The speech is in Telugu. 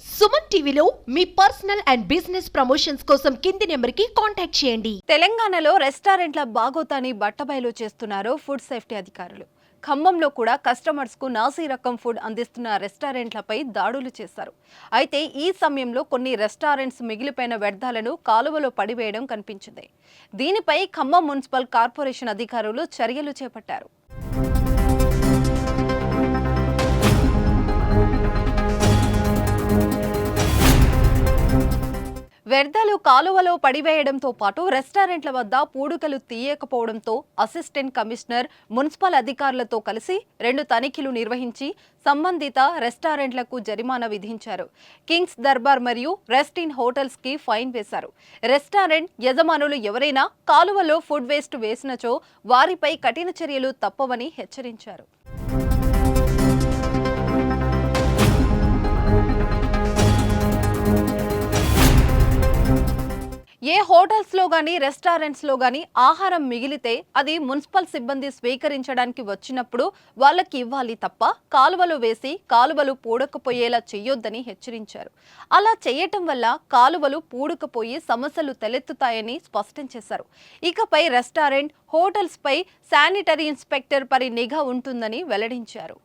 సుమన్ టీవీలో మీ పర్సనల్ అండ్ బిజినెస్ ప్రమోషన్స్ కోసం కింది నెంబర్కి కాంటాక్ట్ చేయండి. తెలంగాణలో రెస్టారెంట్ల బాగోతాని బట్టబయలు చేస్తున్నారు ఫుడ్ సేఫ్టీ అధికారులు. ఖమ్మంలో కూడా కస్టమర్స్ కు నాసీ రకం ఫుడ్ అందిస్తున్న రెస్టారెంట్లపై దాడులు చేశారు. అయితే ఈ సమయంలో కొన్ని రెస్టారెంట్స్ మిగిలిపోయిన వ్యర్థాలను కాలువలో పడివేయడం కనిపించింది. దీనిపై ఖమ్మం మున్సిపల్ కార్పొరేషన్ అధికారులు చర్యలు చేపట్టారు. వ్యర్థాలు కాలువలో పడివేయడంతో పాటు రెస్టారెంట్ల వద్ద పూడుకలు తీయకపోవడంతో అసిస్టెంట్ కమిషనర్ మున్సిపల్ అధికారులతో కలిసి 2 తనిఖీలు నిర్వహించి సంబంధిత రెస్టారెంట్లకు జరిమానా విధించారు. కింగ్స్ దర్బార్ మరియు రెస్ట్ ఇన్ హోటల్స్ కి ఫైన్ వేశారు. రెస్టారెంట్ యజమానులు ఎవరైనా కాలువలో ఫుడ్ వేస్ట్ వేసినచో వారిపై కఠిన చర్యలు తప్పవని హెచ్చరించారు. ఏ హోటల్స్ లో గానీ రెస్టారెంట్స్ లో గానీ ఆహారం మిగిలితే అది మున్సిపల్ సిబ్బంది స్వీకరించడానికి వచ్చినప్పుడు వాళ్ళకి ఇవ్వాలి తప్ప కాలువలు వేసి కాలువలు పూడకపోయేలా చెయ్యొద్దని హెచ్చరించారు. అలా చేయటం వల్ల కాలువలు పూడకపోయి సమస్యలు తలెత్తుతాయని స్పష్టం చేశారు. ఇకపై రెస్టారెంట్, హోటల్స్ పై శానిటరీ ఇన్స్పెక్టర్ పరి నిఘా ఉంటుందని వెల్లడించారు.